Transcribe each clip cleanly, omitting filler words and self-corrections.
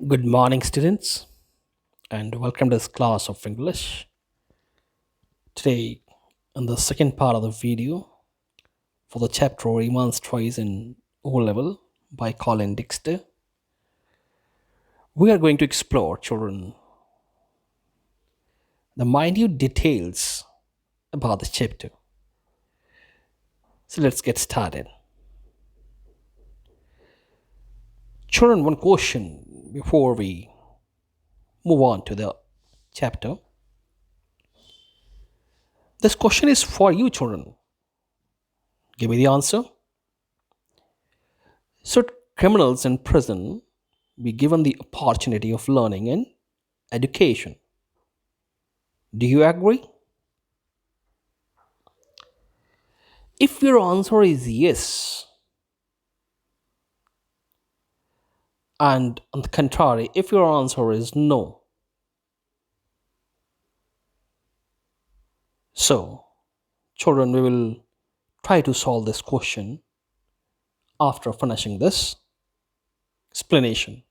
Good morning, students, and welcome to this class of English. Today, in the second part of the video for the chapter Iman's Twice in O Level by Colin Dexter, we are going to explore, children, the minute details about the chapter. So let's get started. Children, one question before we move on to the chapter. This question is for you, children. Give me the answer. Should criminals in prison be given the opportunity of learning and education? Do you agree? If your answer is yes, and on the contrary, if your answer is no, so children, we will try to solve this question after finishing this explanation.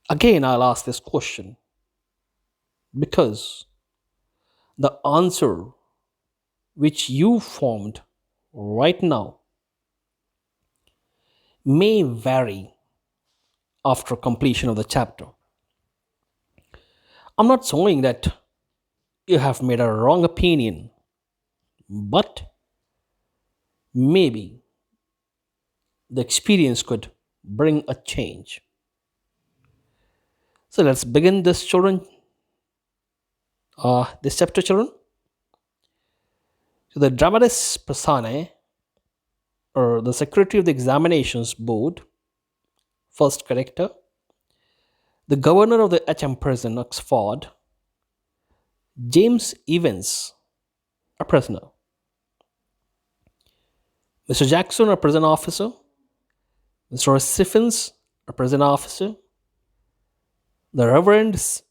Again, I'll ask this question because the answer which you formed right now may vary after completion of the chapter. I'm not saying that you have made a wrong opinion, but maybe the experience could bring a change. So let's begin this, children. This chapter, children. So the dramatis personae, or the secretary of the examinations board, first character, the governor of the HM prison, Oxford, James Evans, a prisoner, Mr. Jackson, a prison officer, Mr. Siffins, a prison officer, the Reverend S.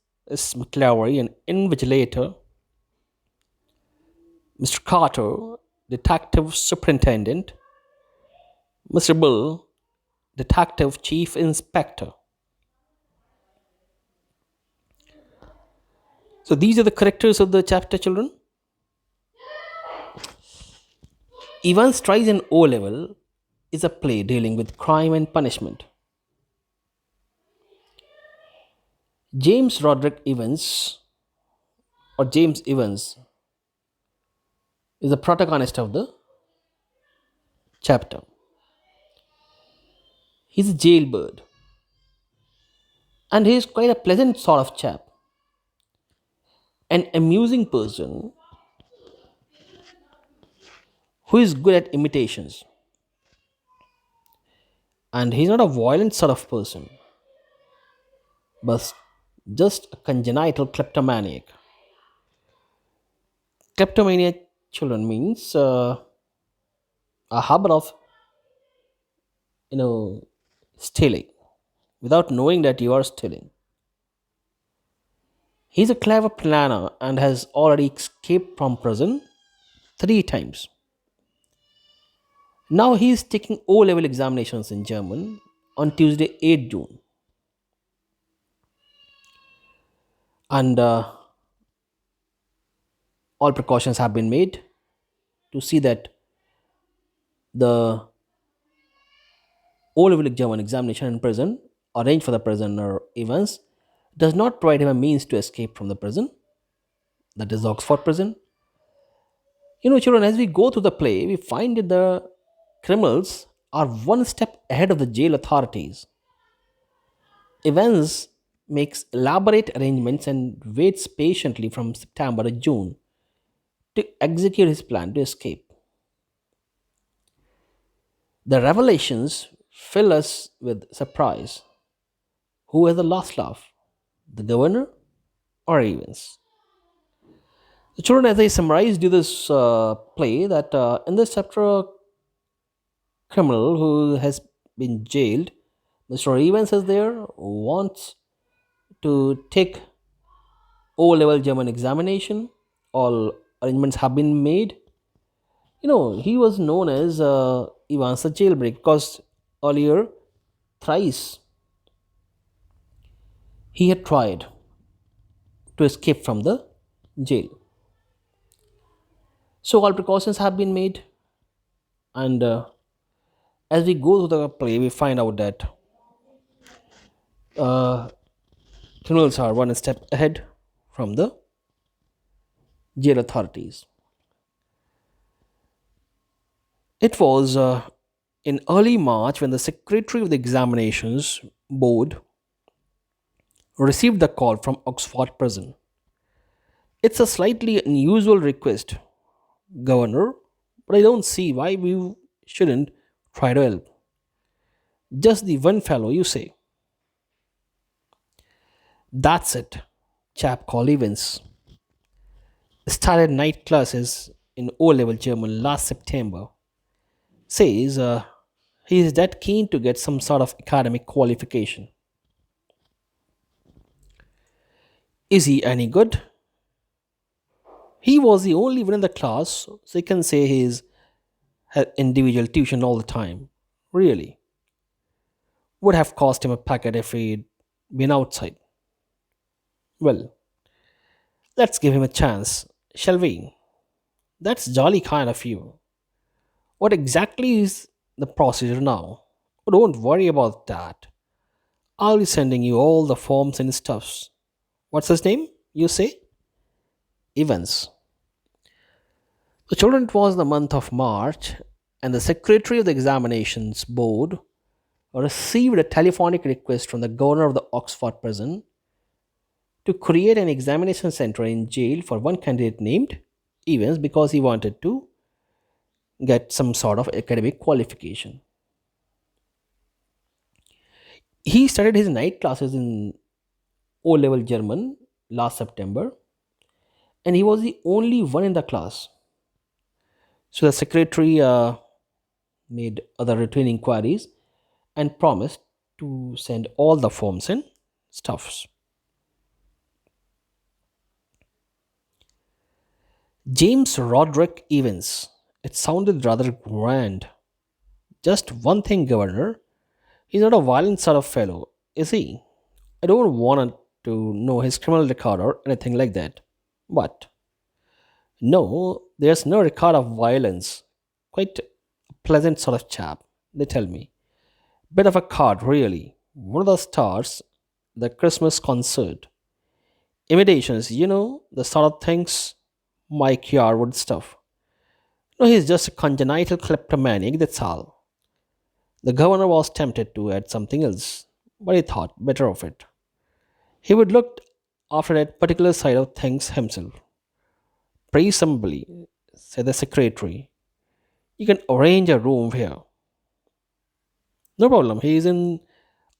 McClary, an invigilator, Mr. Carter, detective superintendent, Mr. Bull, detective chief inspector. So these are the characters of the chapter, children. Evans Tries in O Level is a play dealing with crime and punishment. James Roderick Evans, or James Evans, is the protagonist of the chapter. He's a jailbird, and he is quite a pleasant sort of chap, an amusing person who is good at imitations. And he's not a violent sort of person, but just a congenital kleptomaniac. Kleptomania, children, means a habit of, you know, stealing without knowing that you are stealing. He's a clever planner and has already escaped from prison 3 times. Now he is taking O level examinations in German on Tuesday, 8 June. And all precautions have been made to see that the O level German examination in prison, arranged for the prisoner Evans, does not provide him a means to escape from the prison, that is Oxford prison. Children, as we go through the play, we find that the criminals are one step ahead of the jail authorities. Evans makes elaborate arrangements and waits patiently from September to June to execute his plan to escape. The revelations fill us with surprise. Who has the last laugh? The governor or Evans? The children, as I summarized you this play, that in this chapter, a criminal who has been jailed, Mr. Evans is there, wants to take O level German examination. All arrangements have been made. He was known as Evans the jailbreak because earlier, thrice, He had tried to escape from the jail. So all precautions have been made, and as we go through the play, we find out that uh, criminals are one step ahead from the jail authorities. It was in early March when the secretary of the examinations board received the call from Oxford prison. It's a slightly unusual request, Governor, but I don't see why we shouldn't try to help. Just the one fellow, you say. That's it. Chap called Evans started night classes in O level German last September. Says he is that keen to get some sort of academic qualification. Is he any good? He was the only one in the class, so you can say he's had individual tuition all the time. Really. Would have cost him a packet if he'd been outside. Well, let's give him a chance, shall we? That's jolly kind of you. What exactly is the procedure now? Oh, don't worry about that. I'll be sending you all the forms and stuffs. What's his name? You say? Evans. The children, it was the month of March, and the secretary of the examinations board received a telephonic request from the governor of the Oxford prison to create an examination center in jail for one candidate named Evans because he wanted to get some sort of academic qualification. He started his night classes in O level German last September, and he was the only one in the class. So the secretary made other routine inquiries and promised to send all the forms and stuffs. James Roderick Evans. It sounded rather grand. Just one thing, Governor. He's not a violent sort of fellow, is he? I don't want to know his criminal record or anything like that. But no, there's no record of violence. Quite a pleasant sort of chap, they tell me. Bit of a card, really. One of the stars, the Christmas concert. Imitations, the sort of things Mike Yarwood stuff. No, he's just a congenital kleptomaniac, that's all. The governor was tempted to add something else, but he thought better of it. He would look after that particular side of things himself. Presumably, said the secretary, you can arrange a room here. No problem, he is in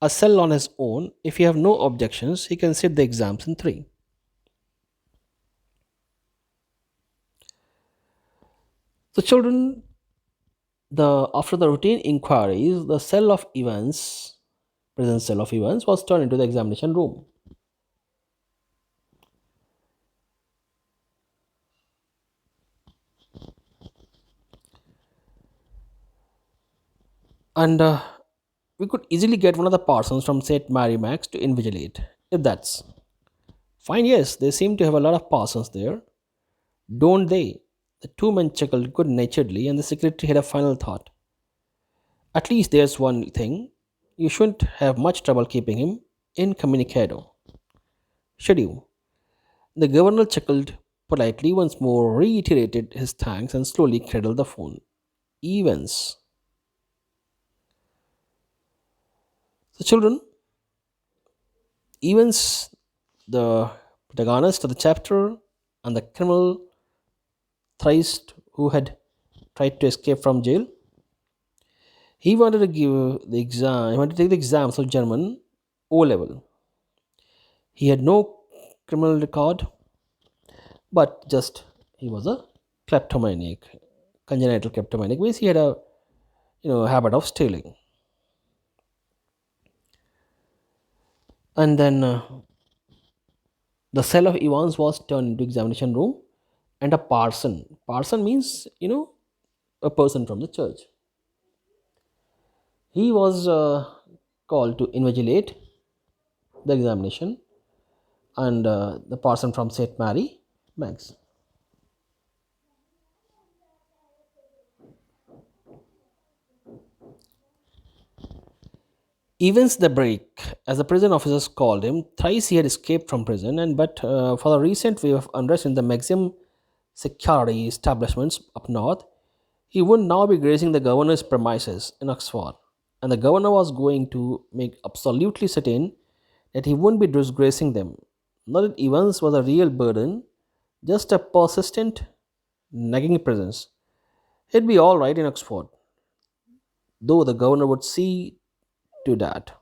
a cell on his own. If you have no objections, he can sit the exams in three. The children, the after the routine inquiries, the cell of events, prison cell of events, was turned into the examination room. And we could easily get one of the parsons from St. Mary Max to invigilate, if that's fine. Yes, they seem to have a lot of parsons there, don't they? The two men chuckled good naturedly, and the secretary had a final thought. At least there's one thing. You shouldn't have much trouble keeping him incommunicado, should you? The governor chuckled politely once more, reiterated his thanks, and slowly cradled the phone. Evans. The children, Evans, the protagonist of the chapter, and the criminal thrice who had tried to escape from jail. He wanted to give the exam. He wanted to take the exams of German O level. He had no criminal record, but just he was a kleptomaniac, congenital kleptomaniac. Means he had a habit of stealing. And then the cell of Evans was turned into examination room, and a parson. Parson means a person from the church. He was called to invigilate the examination. and the person from St. Mary Megs. Evans the Break, as the prison officers called him, thrice he had escaped from prison, and but for the recent wave of unrest in the maximum security establishments up north, he would now be grazing the governor's premises in Oxford, and the governor was going to make absolutely certain that he wouldn't be disgracing them. Not that Evans was a real burden, just a persistent, nagging presence. He'd be all right in Oxford, though the governor would see to that.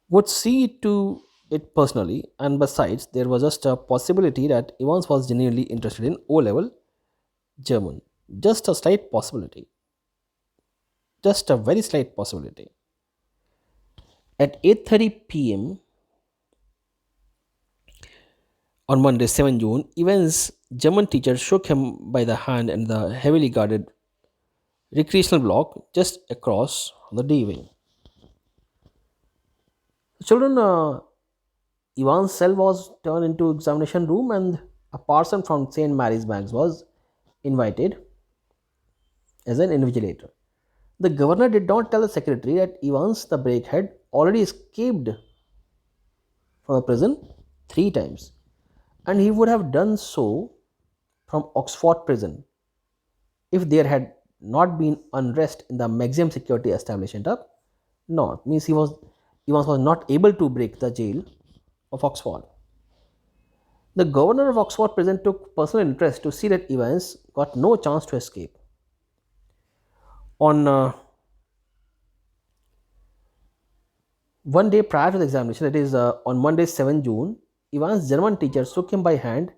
Would see to it personally, and besides, there was just a possibility that Evans was genuinely interested in O level German. Just a slight possibility. Just a very slight possibility. At 8:30 p.m. on Monday, 7 June, Evans' German teacher shook him by the hand in the heavily guarded recreational block just across the D wing. The children, Ivan's cell was turned into examination room, and a person from St. Mary's Banks was invited as an invigilator. The governor did not tell the secretary that Evans the break had already escaped from the prison 3 times, and he would have done so from Oxford prison if there had not been unrest in the maximum security establishment up north. Means Evans was not able to break the jail of Oxford. The governor of Oxford prison took personal interest to see that Evans got no chance to escape. On one day prior to the examination, that is on Monday, 7 June, Evans' German teacher took him by hand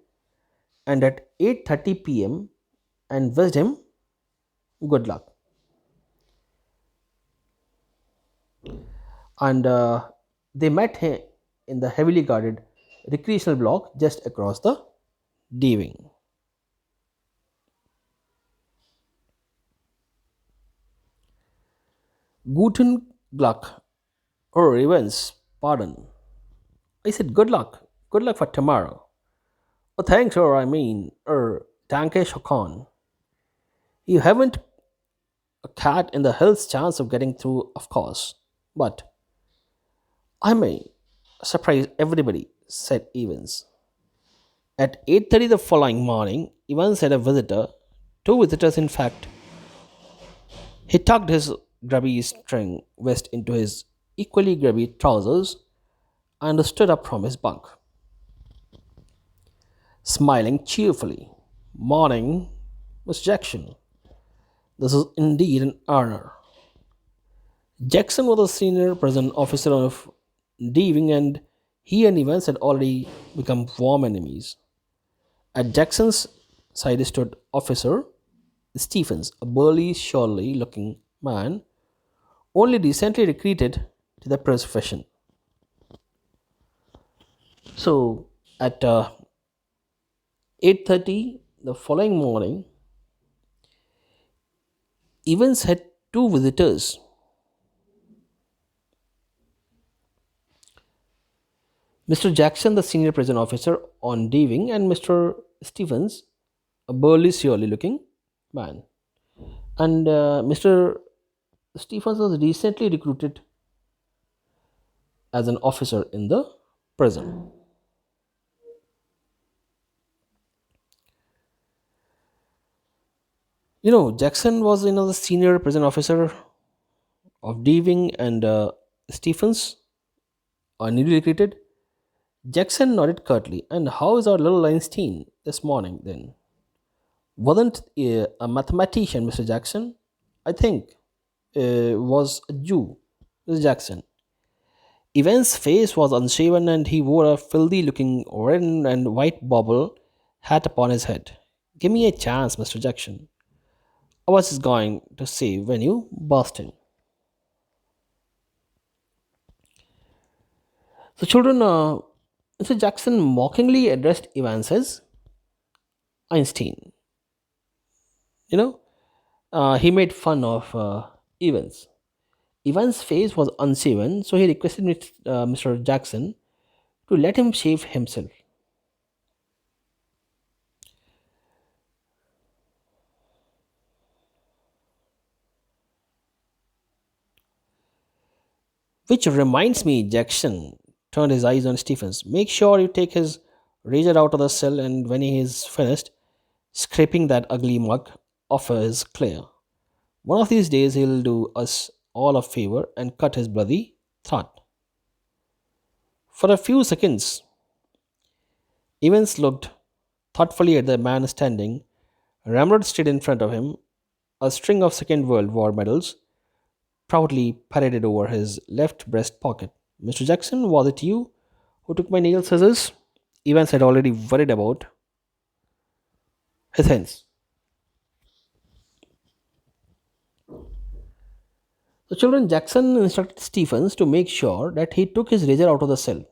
and at 8:30 p.m. and wished him good luck. And they met him in the heavily guarded recreational block just across the D wing. Guten Luck, or Evans, pardon. I said good luck. Good luck for tomorrow. Oh, thanks, or I mean, danke Shokon. You haven't a cat in the hill's chance of getting through, of course. But I may surprise everybody, said Evans. At 8:30 the following morning, Evans had a visitor, two visitors in fact. He tucked his grubby string vest into his equally grubby trousers and stood up from his bunk, smiling cheerfully. Morning, Miss Jackson. This is indeed an honor. Jackson was a senior prison officer of D-Wing, and he and Evans had already become warm enemies. At Jackson's side stood Officer Stephens, a burly, surly looking man, only recently recruited to the profession. So at 8:30 the following morning, Evans had two visitors. Mr. Jackson, the senior prison officer on D Wing, and Mr. Stephens, a burly, surly looking man. And Mr. Stephens was recently recruited as an officer in the prison. Jackson was the senior prison officer of D Wing, and Stephens are newly recruited. Jackson nodded curtly. And how is our little Einstein this morning then? Wasn't a mathematician, Mr. Jackson? I think was a Jew, Mr. Jackson. Evans' face was unshaven and he wore a filthy looking red and white bobble hat upon his head. Give me a chance, Mr. Jackson. I was just going to say when you burst in. The children, Mr. Jackson mockingly addressed Evans as Einstein. You know, he made fun of Evans. Ivan's face was unshaven, so he requested Mr. Jackson to let him shave himself, which reminds me, Jackson turned his eyes on Stephens. Make sure you take his razor out of the cell, and when he is finished scraping that ugly mug off his clear, one of these days he'll do us all a favor and cut his bloody throat. For a few seconds, Evans looked thoughtfully at the man standing ramrod straight in front of him, a string of Second World War medals proudly paraded over his left breast pocket. Mr. Jackson, was it you who took my nail scissors? Evans had already worried about his hands. The children Jackson instructed Stephens to make sure that he took his razor out of the cell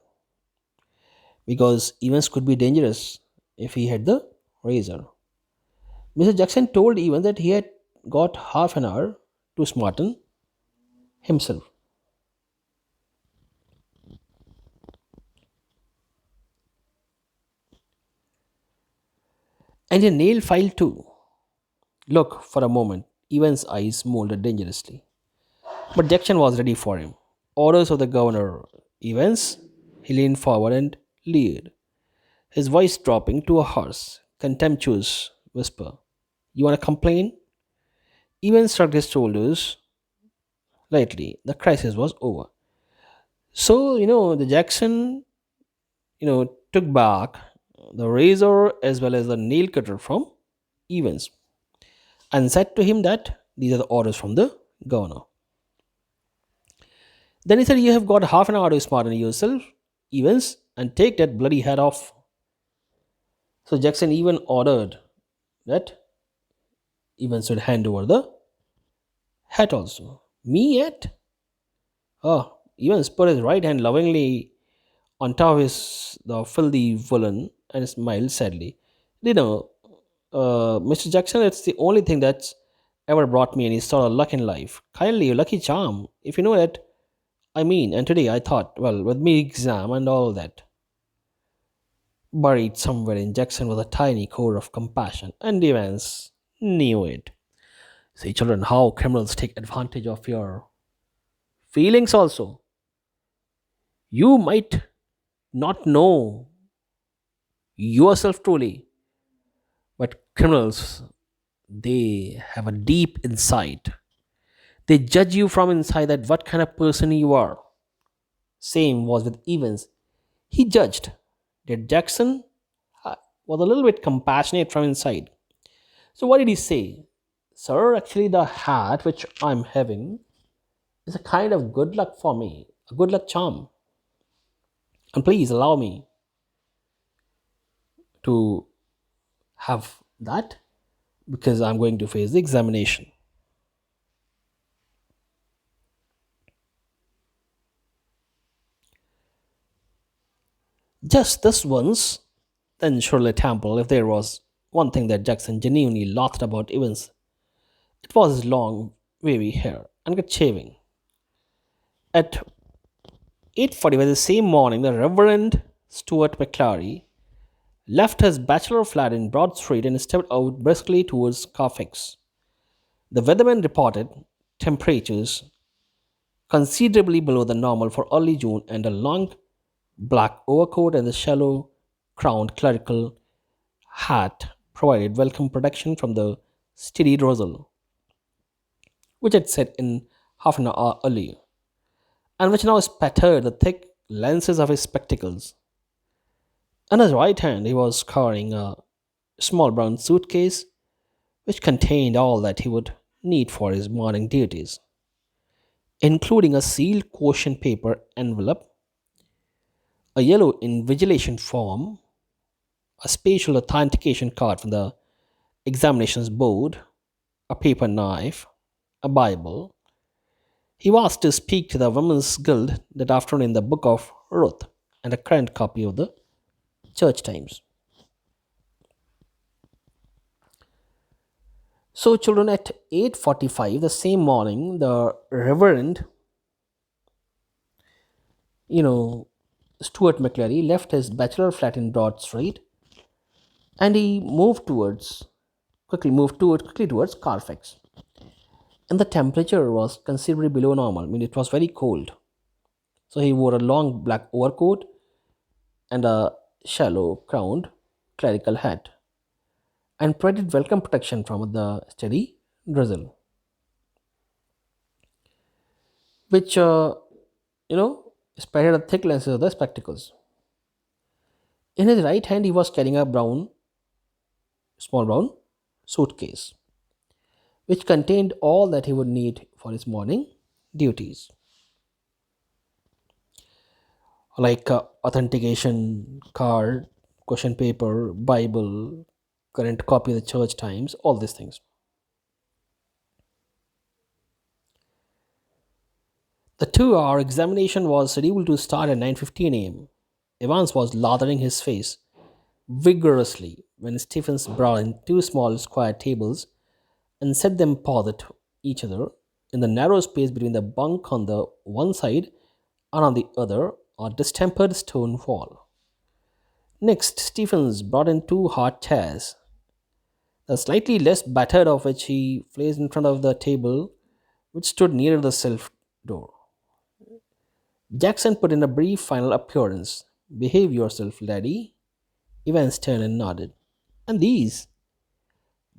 because Evans could be dangerous if he had the razor. Mr. Jackson told Evans that he had got half an hour to smarten himself. And a nail file too. Look, for a moment, Evans' eyes molded dangerously. But Jackson was ready for him. Orders of the governor. Evans, he leaned forward and leered, his voice dropping to a hoarse, contemptuous whisper. You want to complain? Evans shrugged his shoulders lightly. The crisis was over. So, the Jackson, took back the razor as well as the nail cutter from Evans and said to him that these are the orders from the governor. Then he said, you have got half an hour to smarten yourself, Evans, and take that bloody hat off. So Jackson even ordered that Evans should hand over the hat also. Me yet? Oh, Evans put his right hand lovingly on top of his the filthy woolen and smiled sadly. You know, Mr. Jackson, it's the only thing that's ever brought me any sort of luck in life. Kindly, lucky charm, if you know that. I mean, and today I thought, well, with me exam and all that, buried somewhere in Jackson was a tiny core of compassion, and Evans knew it. See, children, how criminals take advantage of your feelings also. You might not know yourself truly, but criminals, they have a deep insight. They judge you from inside that what kind of person you are. Same was with Evans. He judged that Jackson was a little bit compassionate from inside. So what did he say? Sir, actually the hat which I'm having is a kind of good luck for me, a good luck charm. And please allow me to have that because I'm going to face the examination. Just this once, then Shirley Temple, if there was one thing that Jackson genuinely laughed about Evans, it was his long, wavy hair and good shaving. At 8:45 the same morning, the Reverend Stuart McClary left his bachelor flat in Broad Street and stepped out briskly towards Carfax. The weatherman reported temperatures considerably below the normal for early June, and a long black overcoat and the shallow crowned clerical hat provided welcome protection from the steady drizzle, which had set in half an hour earlier, and which now spattered the thick lenses of his spectacles. In his right hand, he was carrying a small brown suitcase which contained all that he would need for his morning duties, including a sealed caution paper envelope, a yellow invigilation form, a special authentication card from the examinations board, a paper knife, a Bible. He was to speak to the Women's Guild that afternoon in the Book of Ruth, and a current copy of the Church Times. So, children, at 8:45 the same morning, the Reverend You know, Stuart McClary left his bachelor flat in Broad Street and he quickly towards Carfax. And the temperature was considerably below normal. I mean, it was very cold. So he wore a long black overcoat and a shallow crowned clerical hat and provided welcome protection from the steady drizzle, which, you know, spread the thick lenses of the spectacles. In his right hand, he was carrying a small brown suitcase, which contained all that he would need for his morning duties, like authentication card, question paper, Bible, current copy of the church times, all these things. The 2 hour examination was scheduled to start at 9:15 a.m. Evans was lathering his face vigorously when Stephens brought in two small square tables and set them opposite each other in the narrow space between the bunk on the one side and on the other a distempered stone wall. Next, Stephens brought in two hard chairs, the slightly less battered of which he placed in front of the table which stood near the self door. Jackson put in a brief final appearance. Behave yourself, laddie. Evans turned and nodded. And these?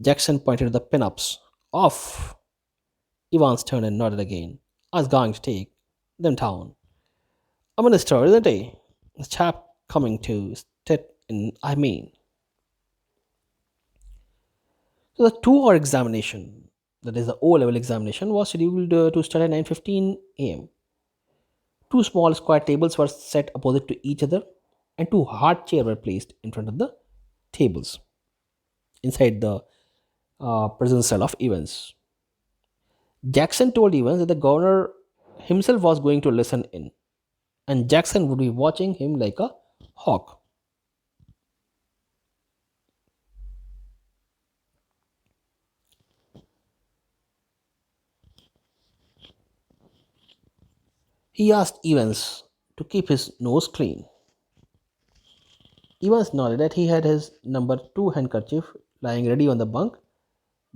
Jackson pointed to the pin-ups. Off. Evans turned and nodded again. I was going to take them down. A minister, isn't he? The chap coming to sit in, I mean. So the 2 hour examination, that is the O level examination, was scheduled to start at 9:15 a.m. Two small square tables were set opposite to each other, and two hard chairs were placed in front of the tables inside the prison cell of Evans. Jackson told Evans that the governor himself was going to listen in, and Jackson would be watching him like a hawk. He asked Evans to keep his nose clean. Evans nodded that he had his number 2 handkerchief lying ready on the bunk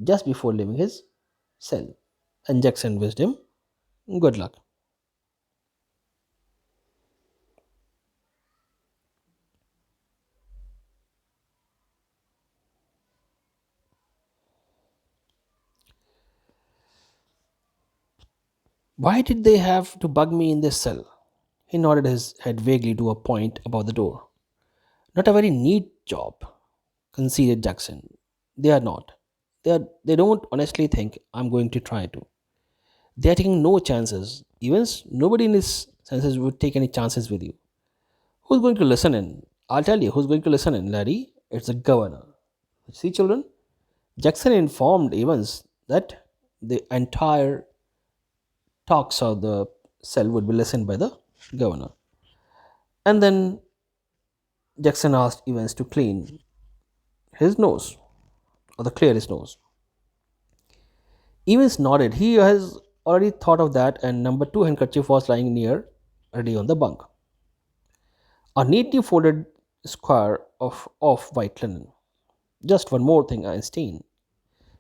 just before leaving his cell, and Jackson wished him good luck. Why did they have to bug me in this cell? He nodded his head vaguely to a point above the door. Not a very neat job, conceded Jackson. They are not. They don't honestly think I'm going to try to. They are taking no chances. Even nobody in his senses would take any chances with you. Who's going to listen in? I'll tell you who's going to listen in, Larry. It's the governor. See, children? Jackson informed Evans that the entire talks of the cell would be listened by the governor. And then Jackson asked Evans to clean his nose or to clear his nose. Evans nodded. He has already thought of that, and number 2 handkerchief was lying near, ready on the bunk. A neatly folded square of off white linen. Just one more thing, Einstein.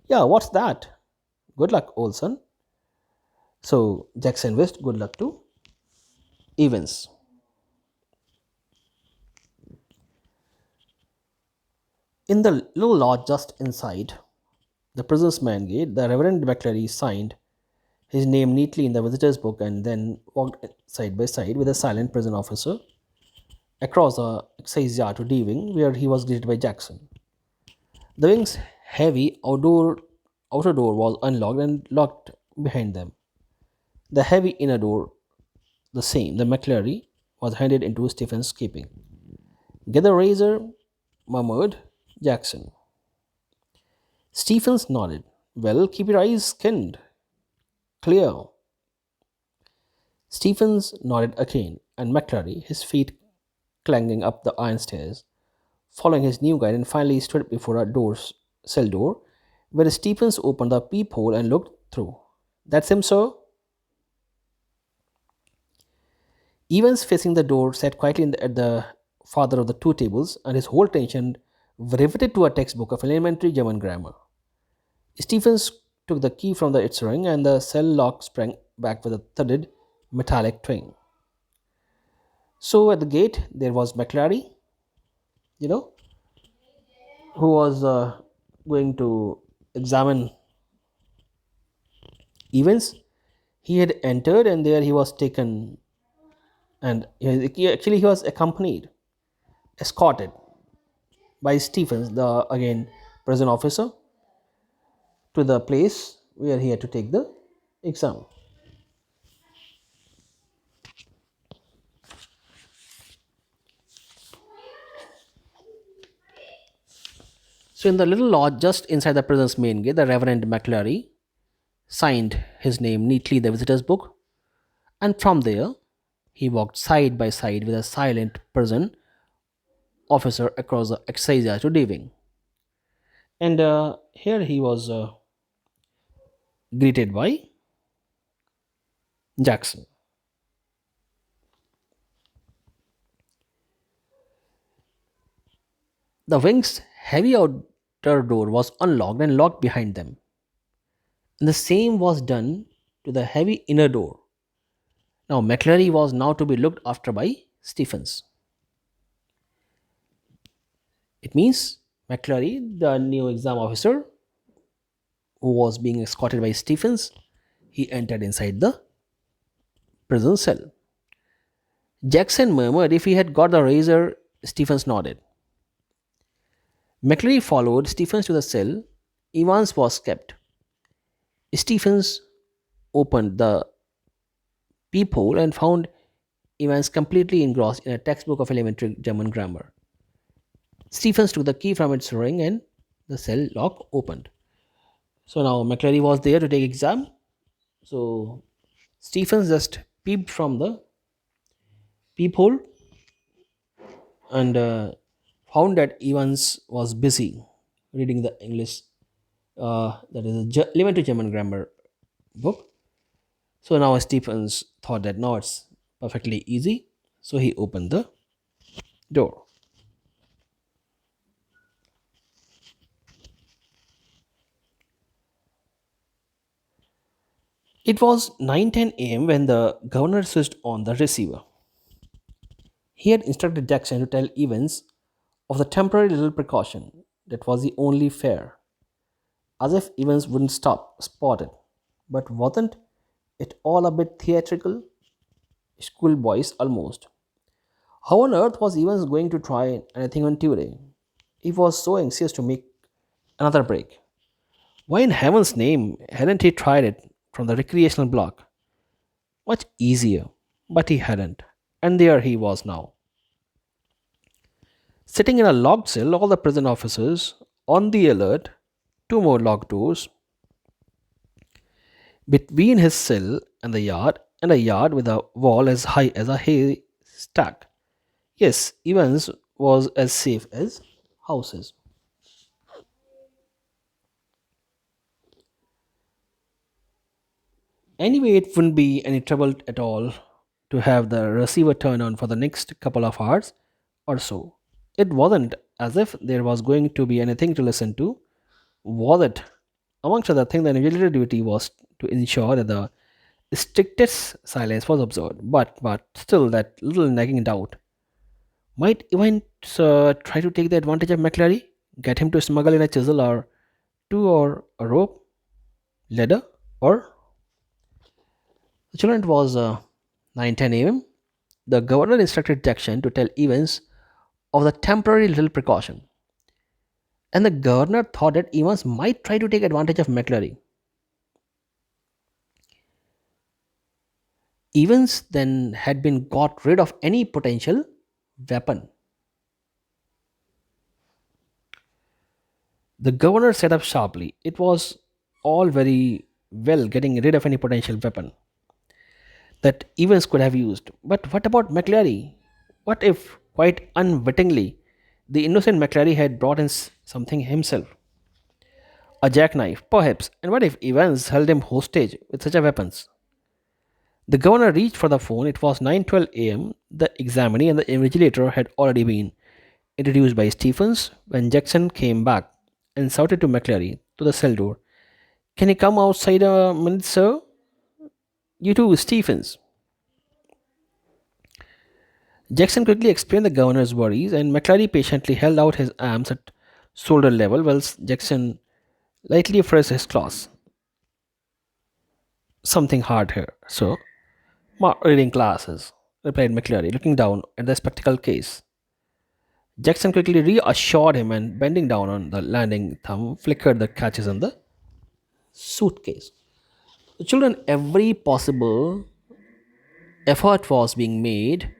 Yeah, what's that? Good luck, old son. So Jackson wished good luck to Evans. In the little lodge just inside the prisoner's man gate, the Reverend McClary signed his name neatly in the visitor's book and then walked side by side with a silent prison officer across the excise yard to D wing, where he was greeted by Jackson. The wing's heavy outer door was unlocked and locked behind them. The heavy inner door, the same, the McClary, was handed into Stephen's keeping. Get the razor, murmured Jackson. Stephens nodded. Well, keep your eyes skinned. Clear. Stephens nodded again, and McClary, his feet clanging up the iron stairs, following his new guide, and finally stood before a cell door, where Stephens opened the peephole and looked through. That's him, sir? Evans, facing the door, sat quietly at the farther of the two tables, and his whole attention riveted to a textbook of elementary German grammar. Stephens took the key from its ring, and the cell lock sprang back with a thudded metallic twang. So at the gate, there was McClary, you know, who was going to examine Evans. He had entered, and there he was taken, and actually he was accompanied, escorted by Stephens, the again prison officer, to the place where he had to take the exam. So in the little lodge just inside the prison's main gate, the Reverend McClary signed his name neatly in the visitor's book, and from there he walked side by side with a silent prison officer across the excisor to Deving. And here he was greeted by Jackson. The wing's heavy outer door was unlocked and locked behind them, and the same was done to the heavy inner door. Now McClary was now to be looked after by Stephens. It means McClary, the new exam officer who was being escorted by Stephens, he entered inside the prison cell. Jackson murmured if he had got the razor. Stephens nodded. McClary followed Stephens to the cell. Evans was kept. Stephens opened the peephole and found Evans completely engrossed in a textbook of elementary German grammar. Stephens took the key from its ring and the cell lock opened. So now McClary was there to take exam. So Stephens just peeped from the peephole and found that Evans was busy reading the English, that is a elementary German grammar book. So now Stephens thought that now it's perfectly easy. So he opened the door. It was 9:10 a.m. when the governor switched on the receiver. He had instructed Jackson to tell Evans of the temporary little precaution that was the only fair, as if Evans wouldn't stop spot it. But wasn't it all a bit theatrical? Schoolboys almost. How on earth was Evans going to try anything on Tuesday? He was so anxious to make another break. Why in heaven's name hadn't he tried it from the recreational block? Much easier, but he hadn't. And there he was now, sitting in a locked cell, all the prison officers on the alert, two more locked doors between his cell and a yard with a wall as high as a haystack. Yes, Evans was as safe as houses. Anyway, it wouldn't be any trouble at all to have the receiver turn on for the next couple of hours or so. It wasn't as if there was going to be anything to listen to, was it? Amongst other things, the individual duty was to ensure that the strictest silence was observed. But still, that little nagging doubt. Might even try to take the advantage of McClary, get him to smuggle in a chisel or two or a rope, ladder, or the children. It was 9:10 a.m. The governor instructed Jackson to tell Evans of the temporary little precaution, and the governor thought that Evans might try to take advantage of McClary. Evans then had been got rid of any potential weapon. The governor sat up sharply. It was all very well getting rid of any potential weapon that Evans could have used. But what about McClary? What if, quite unwittingly, the innocent McClary had brought in something himself? A jackknife, perhaps. And what if Evans held him hostage with such a weapons? The governor reached for the phone. It was 9:12 a.m. The examinee and the invigilator had already been introduced by Stephens when Jackson came back and shouted to McClary to the cell door, "Can you come outside a minute, sir?" "You too, Stephens." Jackson quickly explained the governor's worries, and McClary patiently held out his arms at shoulder level while Jackson lightly pressed his claws. "Something hard here, so reading glasses," replied McClary, looking down at the spectacle case. Jackson quickly reassured him and, bending down on the landing thumb, flickered the catches on the suitcase. The children, every possible effort was being made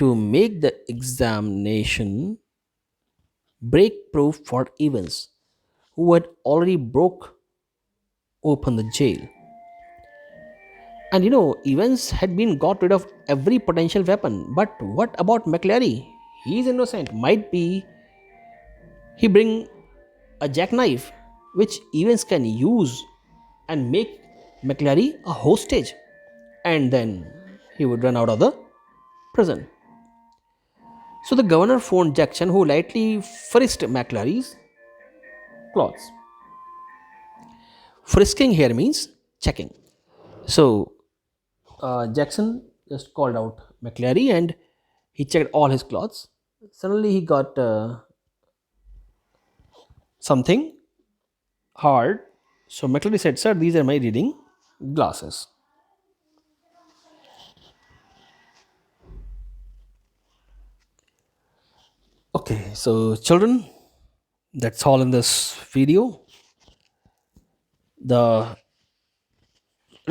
to make the examination break proof for Evans, who had already broke open the jail. And Evans had been got rid of every potential weapon. But what about McClary? He is innocent. Might be he bring a jackknife, which Evans can use and make McClary a hostage, and then he would run out of the prison. So the governor phoned Jackson, who lightly frisked McClary's clothes. Frisking here means checking. So Jackson just called out McClary and he checked all his clothes. Suddenly he got something hard. So McClary said, "Sir, these are my reading glasses." Okay, so children, that's all in this video. The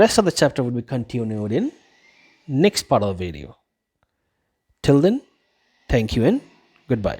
rest of the chapter will be continued in next part of the video. Till then, thank you and goodbye.